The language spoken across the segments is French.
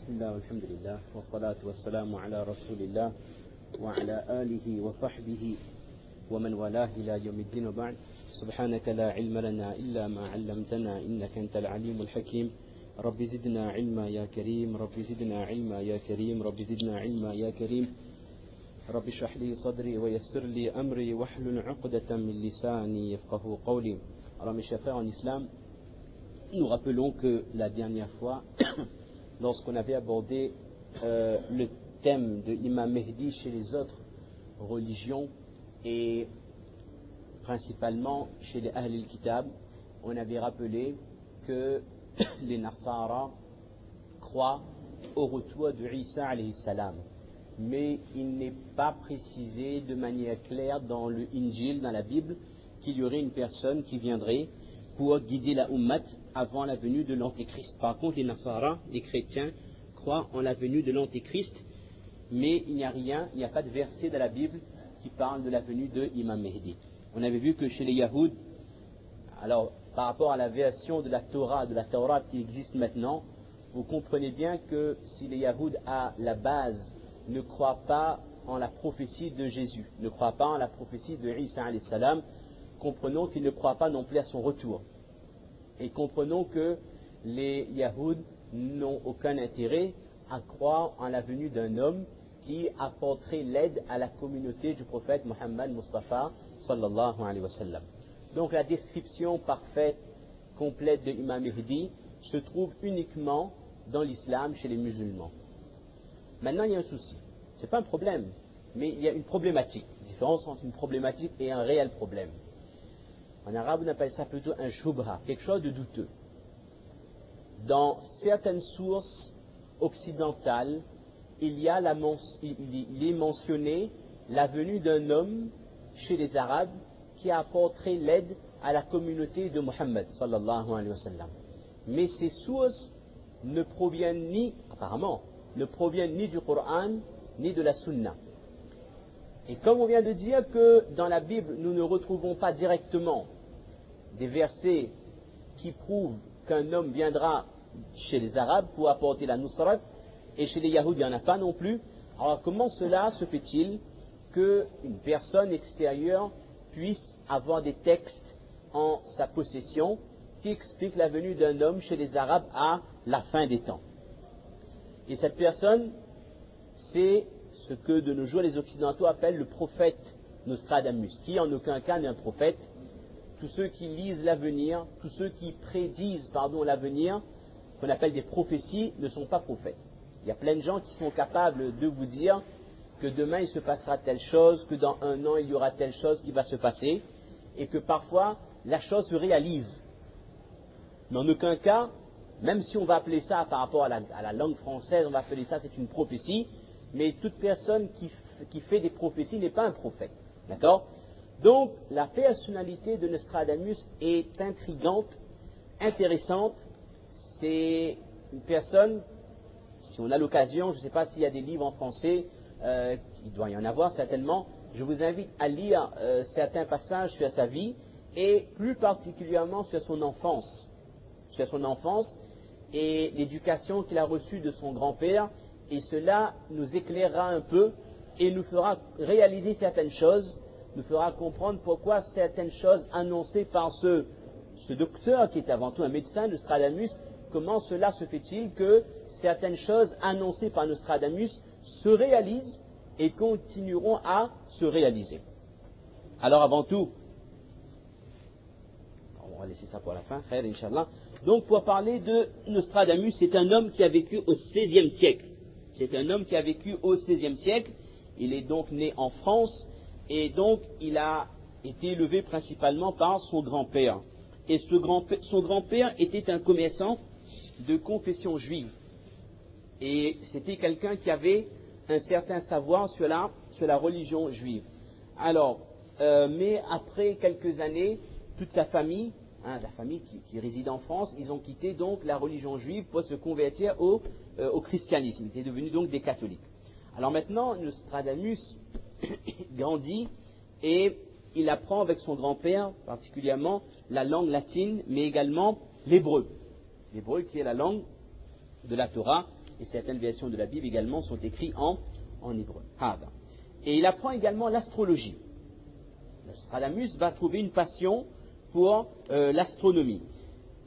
بسم الله والحمد لله والصلاة والسلام على رسول الله وعلى آله وصحبه ومن والاه إلى يوم الدين وبعد. سبحانك لا علم لنا إلا ما علمتنا إنك أنت العليم الحكيم. رب زدنا علما يا كريم، رب زدنا علما يا كريم، رب زدنا علما يا كريم. رب اشرح لي صدري ويسر لي أمري واحلل عقدة من لساني يفقهوا قولي. Alors mes chers frères en islam, nous rappelons que la dernière fois, lorsqu'on avait abordé le thème de l'imam Mehdi chez les autres religions et principalement chez les Ahl al-Kitab, on avait rappelé que les Nasara croient au retour de Isa alayhi salam. Mais il n'est pas précisé de manière claire dans le Injil, dans la Bible, qu'il y aurait une personne qui viendrait pour guider la Ummat avant la venue de l'Antéchrist. Par contre, les Nasara, les chrétiens, croient en la venue de l'Antéchrist, mais il n'y a rien, il n'y a pas de verset dans la Bible qui parle de la venue de Imam Mehdi. On avait vu que chez les Yahoud, alors par rapport à la version de la Torah qui existe maintenant, vous comprenez bien que si les Yahoud à la base ne croient pas en la prophétie de Jésus, ne croient pas en la prophétie de Isa alayhi salam, comprenons qu'ils ne croient pas non plus à son retour. Et comprenons que les Yahoud n'ont aucun intérêt à croire en la venue d'un homme qui apporterait l'aide à la communauté du prophète Muhammad Mustafa sallallahu alayhi wa sallam. Donc la description parfaite, complète de Imam Mehdi se trouve uniquement dans l'islam chez les musulmans. Maintenant il y a un souci, ce n'est pas un problème, mais il y a une problématique, différence entre une problématique et un réel problème. En arabe, on appelle ça plutôt un shubha, quelque chose de douteux. Dans certaines sources occidentales, il est mentionné la venue d'un homme chez les Arabes qui apporterait l'aide à la communauté de Muhammad sallallahu alayhi wa sallam. Mais ces sources ne proviennent apparemment, ne proviennent ni du Coran ni de la Sunna. Et comme on vient de dire que dans la Bible, nous ne retrouvons pas directement des versets qui prouvent qu'un homme viendra chez les Arabes pour apporter la Nusrat, et chez les Yahoud, il n'y en a pas non plus. Alors comment cela se fait-il qu'une personne extérieure puisse avoir des textes en sa possession qui expliquent la venue d'un homme chez les Arabes à la fin des temps? Et cette personne, c'est ce que de nos jours les Occidentaux appellent le prophète Nostradamus, qui en aucun cas n'est un prophète. Tous ceux qui lisent l'avenir, tous ceux qui prédisent l'avenir, qu'on appelle des prophéties, ne sont pas prophètes. Il y a plein de gens qui sont capables de vous dire que demain il se passera telle chose, que dans un an il y aura telle chose qui va se passer, et que parfois la chose se réalise. Mais en aucun cas, même si on va appeler ça par rapport à la langue française, on va appeler ça c'est une prophétie, mais toute personne qui fait des prophéties n'est pas un prophète. D'accord? Donc, la personnalité de Nostradamus est intrigante, intéressante. C'est une personne, si on a l'occasion, je ne sais pas s'il y a des livres en français, il doit y en avoir certainement, je vous invite à lire certains passages sur sa vie et plus particulièrement sur son enfance. Sur son enfance et l'éducation qu'il a reçue de son grand-père, et cela nous éclairera un peu et nous fera réaliser certaines choses, nous fera comprendre pourquoi certaines choses annoncées par ce docteur qui est avant tout un médecin, Nostradamus, comment cela se fait-il que certaines choses annoncées par Nostradamus se réalisent et continueront à se réaliser. Alors avant tout, on va laisser ça pour la fin, khair, Inch'Allah. Donc pour parler de Nostradamus, c'est un homme qui a vécu au XVIe siècle. C'est un homme qui a vécu au XVIe siècle. Il est donc né en France. Et donc, il a été élevé principalement par son grand-père. Et son grand-père était un commerçant de confession juive. Et c'était quelqu'un qui avait un certain savoir sur la religion juive. Alors, mais après quelques années, toute sa famille, la famille qui réside en France, ils ont quitté donc la religion juive pour se convertir au christianisme. Ils étaient devenus donc des catholiques. Alors maintenant, Nostradamus grandit et il apprend avec son grand-père particulièrement la langue latine, mais également l'hébreu. L'hébreu qui est la langue de la Torah et certaines versions de la Bible également sont écrites en hébreu. Et il apprend également l'astrologie. Nostradamus va trouver une passion pour l'astronomie.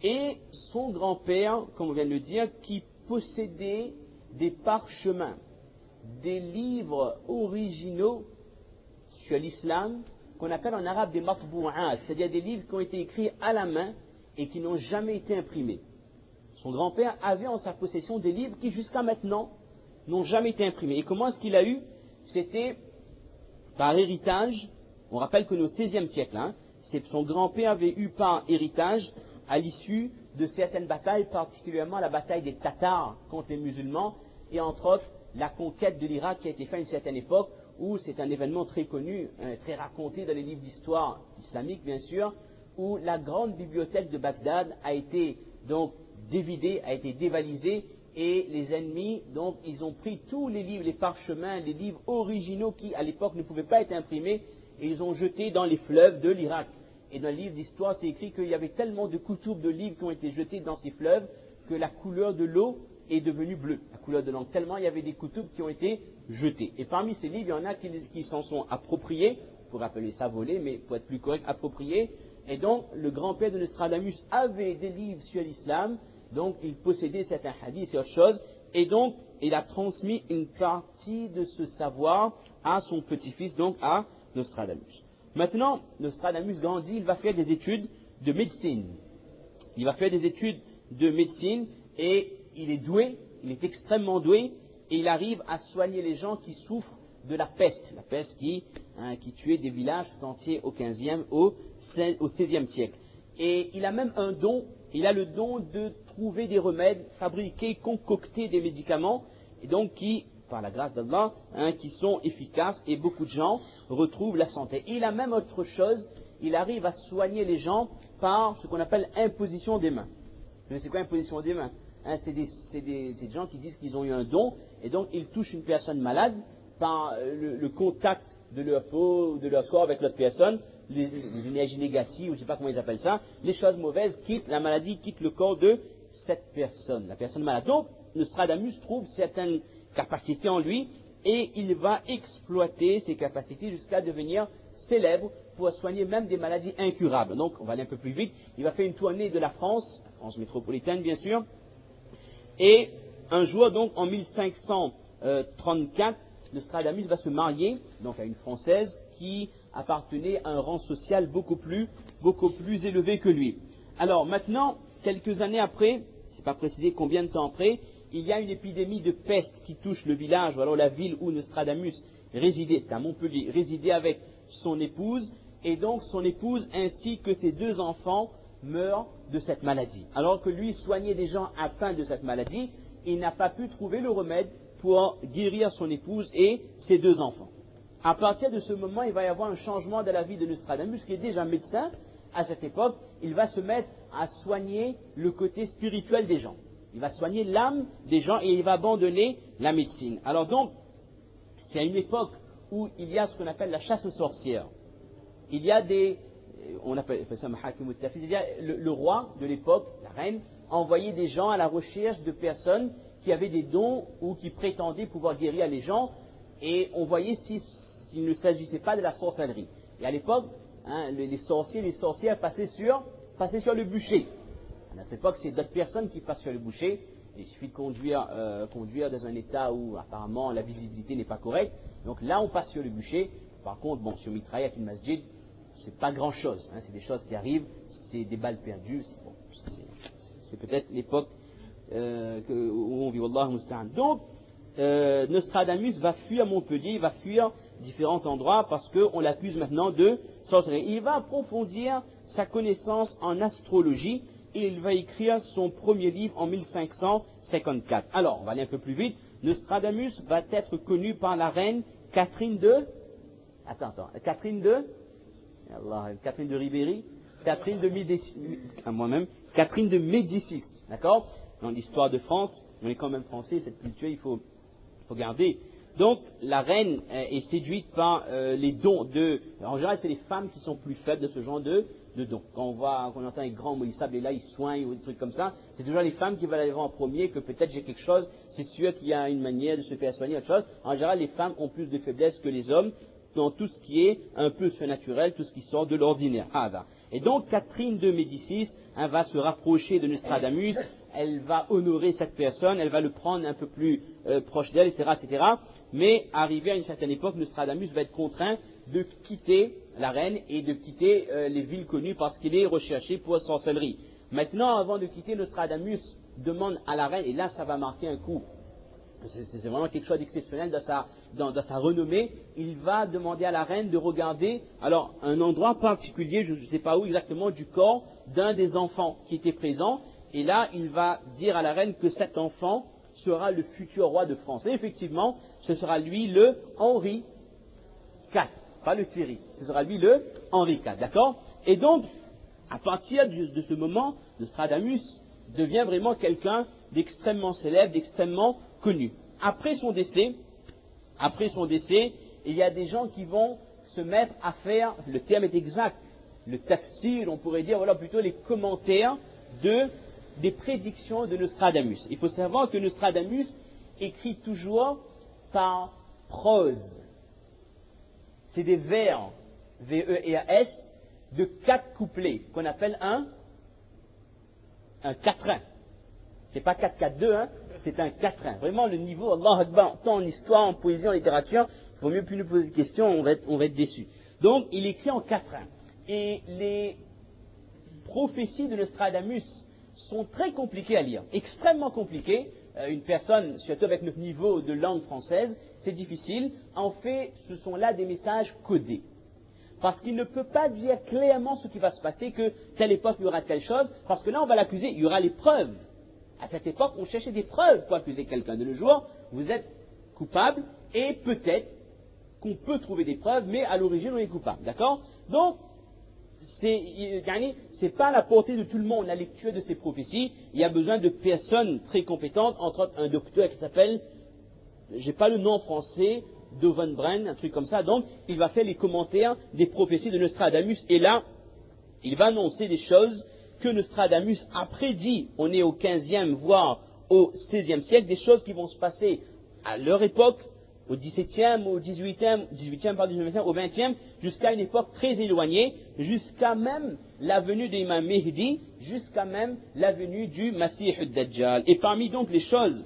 Et son grand-père, comme on vient de le dire, qui possédait des parchemins, des livres originaux sur l'islam, qu'on appelle en arabe des matbou'at, c'est-à-dire des livres qui ont été écrits à la main et qui n'ont jamais été imprimés. Son grand-père avait en sa possession des livres qui jusqu'à maintenant n'ont jamais été imprimés. Et comment est-ce qu'il a eu? C'était par héritage. On rappelle que nous au XVIe siècle, son grand-père avait eu par héritage à l'issue de certaines batailles, particulièrement la bataille des Tatars contre les musulmans, et entre autres la conquête de l'Irak qui a été faite à une certaine époque, où c'est un événement très connu, très raconté dans les livres d'histoire islamique bien sûr, où la grande bibliothèque de Bagdad a été donc dévidée, a été dévalisée, et les ennemis, donc ils ont pris tous les livres, les parchemins, les livres originaux qui à l'époque ne pouvaient pas être imprimés, et ils ont jeté dans les fleuves de l'Irak. Et dans le livre d'histoire, c'est écrit qu'il y avait tellement de koutoub, de livres qui ont été jetés dans ces fleuves, que la couleur de l'eau est devenue bleue, la couleur de l'encre. Tellement il y avait des koutoub qui ont été jetés. Et parmi ces livres, il y en a qui s'en sont appropriés, pour appeler ça voler, mais pour être plus correct, appropriés. Et donc, le grand-père de Nostradamus avait des livres sur l'islam, donc il possédait certains hadiths et autres choses, et donc il a transmis une partie de ce savoir à son petit-fils, donc à Nostradamus. Maintenant, Nostradamus grandit, il va faire des études de médecine. Il va faire des études de médecine et il est doué, il est extrêmement doué et il arrive à soigner les gens qui souffrent de la peste qui tuait des villages entiers au 15e, au 16e siècle. Et il a même un don, il a le don de trouver des remèdes, fabriquer, concocter des médicaments, et donc qui, par la grâce d'Allah, qui sont efficaces et beaucoup de gens retrouvent la santé. Et il a même autre chose, il arrive à soigner les gens par ce qu'on appelle imposition des mains. C'est quoi imposition des mains? C'est des gens qui disent qu'ils ont eu un don et donc ils touchent une personne malade par le contact de leur peau ou de leur corps avec l'autre personne, les énergies négatives, ou je ne sais pas comment ils appellent ça, les choses mauvaises quittent, la maladie quitte le corps de cette personne, la personne malade. Donc Nostradamus trouve certaines capacités en lui et il va exploiter ces capacités jusqu'à devenir célèbre pour soigner même des maladies incurables. Donc on va aller un peu plus vite, il va faire une tournée de la France métropolitaine bien sûr, et un jour donc en 1534, Nostradamus va se marier donc à une Française qui appartenait à un rang social beaucoup plus élevé que lui. Alors maintenant, quelques années après, c'est pas précisé combien de temps après, il y a une épidémie de peste qui touche le village, ou alors la ville où Nostradamus résidait, c'est à Montpellier, résidait avec son épouse, et donc son épouse ainsi que ses deux enfants meurent de cette maladie. Alors que lui soignait des gens atteints de cette maladie, il n'a pas pu trouver le remède pour guérir son épouse et ses deux enfants. À partir de ce moment, il va y avoir un changement de la vie de Nostradamus, qui est déjà médecin à cette époque. Il va se mettre à soigner le côté spirituel des gens. Il va soigner l'âme des gens et il va abandonner la médecine. Alors donc, c'est à une époque où il y a ce qu'on appelle la chasse aux sorcières. Il y a on appelle ça mahakim al-tafiz, il y a le roi de l'époque, la reine, envoyait des gens à la recherche de personnes qui avaient des dons ou qui prétendaient pouvoir guérir les gens, et on voyait s'il ne s'agissait pas de la sorcellerie. Et à l'époque, les sorciers, les sorcières passaient sur le bûcher. À notre époque, c'est d'autres personnes qui passent sur le bûcher. Il suffit de conduire dans un état où apparemment la visibilité n'est pas correcte. Donc là, on passe sur le bûcher. Par contre, bon, sur Mitraillat al Masjid, c'est pas grand chose. C'est des choses qui arrivent, c'est des balles perdues. C'est peut-être l'époque où on vit, Wallahu musta'an. Donc, Nostradamus va fuir Montpellier, il va fuir différents endroits parce qu'on l'accuse maintenant de sorcellerie. Il va approfondir sa connaissance en astrologie et il va écrire son premier livre en 1554. Alors, on va aller un peu plus vite. Nostradamus va être connu par la reine Catherine de... Catherine de Ribéry, Catherine de Médicis, Catherine de Médicis, d'accord? Dans l'histoire de France, on est quand même français, cette culture, il faut garder. Donc, la reine est séduite par les dons de... En général, c'est les femmes qui sont plus faibles de ce genre de donc quand on entend les grands Moïse et là ils soignent ou des trucs comme ça, c'est toujours les femmes qui veulent aller voir en premier, que peut-être j'ai quelque chose, c'est sûr qu'il y a une manière de se faire soigner, autre chose. En général, les femmes ont plus de faiblesse que les hommes dans tout ce qui est un peu surnaturel, tout ce qui sort de l'ordinaire. Et donc Catherine de Médicis va se rapprocher de Nostradamus, elle va honorer cette personne, elle va le prendre un peu plus proche d'elle, etc., etc. Mais arrivé à une certaine époque, Nostradamus va être contraint de quitter la reine et de quitter les villes connues parce qu'il est recherché pour sorcellerie. Maintenant, avant de quitter, Nostradamus demande à la reine, et là ça va marquer un coup, c'est vraiment quelque chose d'exceptionnel dans sa renommée, il va demander à la reine de regarder alors un endroit particulier, je ne sais pas où exactement, du corps d'un des enfants qui était présent, et là il va dire à la reine que cet enfant sera le futur roi de France. Et effectivement, ce sera lui le Henri IV, pas le Thierry, ce sera lui le Henri IV, d'accord? Et donc, à partir de ce moment, Nostradamus devient vraiment quelqu'un d'extrêmement célèbre, d'extrêmement connu. Après son décès, il y a des gens qui vont se mettre à faire, le terme est exact, le tafsir, on pourrait dire, voilà plutôt les commentaires des prédictions de Nostradamus. Il faut savoir que Nostradamus écrit toujours par prose. C'est des vers, V-E-R-S, de 4 couplets, qu'on appelle un quatrain. C'est pas 4-4-2, hein, c'est un quatrain. Vraiment le niveau, Allah Akbar, tant en histoire, en poésie, en littérature, il vaut mieux plus nous poser de questions, on va être déçus. Donc, il écrit en quatrain. Et les prophéties de Nostradamus sont très compliquées à lire, extrêmement compliquées. Une personne, surtout avec notre niveau de langue française, c'est difficile. En fait, ce sont là des messages codés. Parce qu'il ne peut pas dire clairement ce qui va se passer, que telle époque il y aura telle chose, parce que là on va l'accuser, il y aura les preuves. À cette époque, on cherchait des preuves pour accuser quelqu'un. De nos jours, vous êtes coupable, et peut-être qu'on peut trouver des preuves, mais à l'origine on est coupable. D'accord? Donc, c'est pas à la portée de tout le monde la lecture de ces prophéties. Il y a besoin de personnes très compétentes, entre autres un docteur qui s'appelle, j'ai pas le nom français, Dovenbren, un truc comme ça. Donc, il va faire les commentaires des prophéties de Nostradamus. Et là, il va annoncer des choses que Nostradamus a prédit. On est au 15e, voire au 16e siècle, des choses qui vont se passer à leur époque, au 17e, au 18e, pardon, au 20e, jusqu'à une époque très éloignée, jusqu'à même la venue d'Imam Mehdi, jusqu'à même la venue du Masih ad-Dajjal. Et parmi donc les choses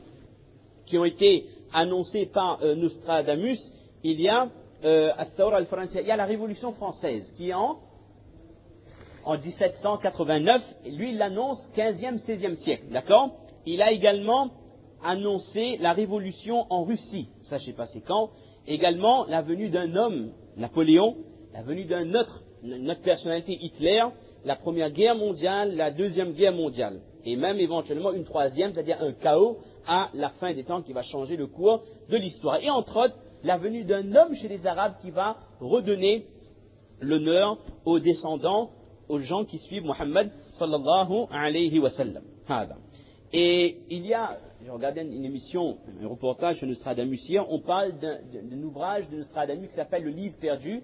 qui ont été annoncées par Nostradamus, il y a il y a la Révolution française qui est en 1789, lui il l'annonce 15e, 16e siècle, d'accord? Il a également annoncé la révolution en Russie, ça je sais pas c'est quand, également la venue d'un homme, Napoléon, la venue d'une autre personnalité, Hitler, la première guerre mondiale, la deuxième guerre mondiale, et même éventuellement une troisième, c'est-à-dire un chaos à la fin des temps qui va changer le cours de l'histoire. Et entre autres, la venue d'un homme chez les Arabes qui va redonner l'honneur aux descendants, aux gens qui suivent Muhammad sallallahu alayhi wa sallam. Et il y a, j'ai regardé une émission, un reportage sur Nostradamus hier, on parle d'un ouvrage de Nostradamus qui s'appelle le livre perdu.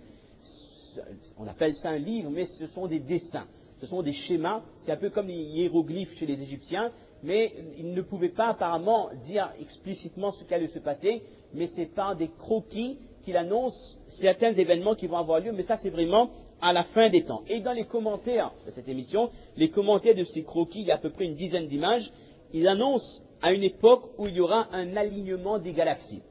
On appelle ça un livre, mais ce sont des dessins, ce sont des schémas, c'est un peu comme les hiéroglyphes chez les Égyptiens, mais ils ne pouvaient pas apparemment dire explicitement ce qui allait se passer, mais c'est par des croquis qu'il annonce certains événements qui vont avoir lieu, mais ça c'est vraiment à la fin des temps. Et dans les commentaires de cette émission, les commentaires de ces croquis, il y a à peu près une dizaine d'images, ils annoncent à une époque où il y aura un alignement des galaxies.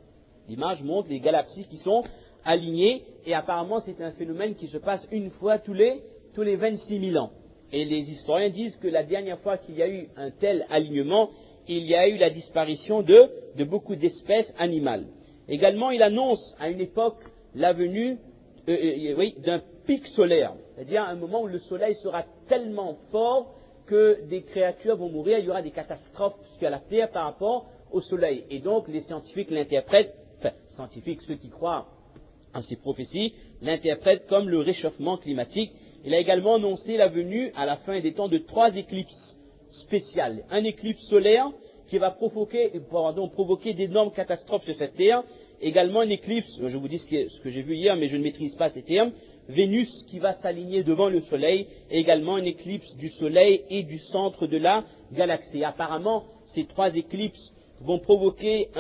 L'image montre les galaxies qui sont alignées, et apparemment c'est un phénomène qui se passe une fois tous les 26 000 ans. Et les historiens disent que la dernière fois qu'il y a eu un tel alignement, il y a eu la disparition de beaucoup d'espèces animales. Également, il annonce à une époque la venue d'un pic solaire, c'est-à-dire un moment où le soleil sera tellement fort que des créatures vont mourir, il y aura des catastrophes sur la Terre par rapport au soleil. Et donc les scientifiques l'interprètent, enfin scientifiques, ceux qui croient en ces prophéties, l'interprètent comme le réchauffement climatique. Il a également annoncé la venue à la fin des temps de 3 éclipses spéciales. Un éclipse solaire qui va provoquer d'énormes catastrophes sur cette terre. Également une éclipse, je vous dis ce que j'ai vu hier, mais je ne maîtrise pas ces termes. Vénus qui va s'aligner devant le Soleil, et également une éclipse du Soleil et du centre de la galaxie. Apparemment, ces trois éclipses vont provoquer un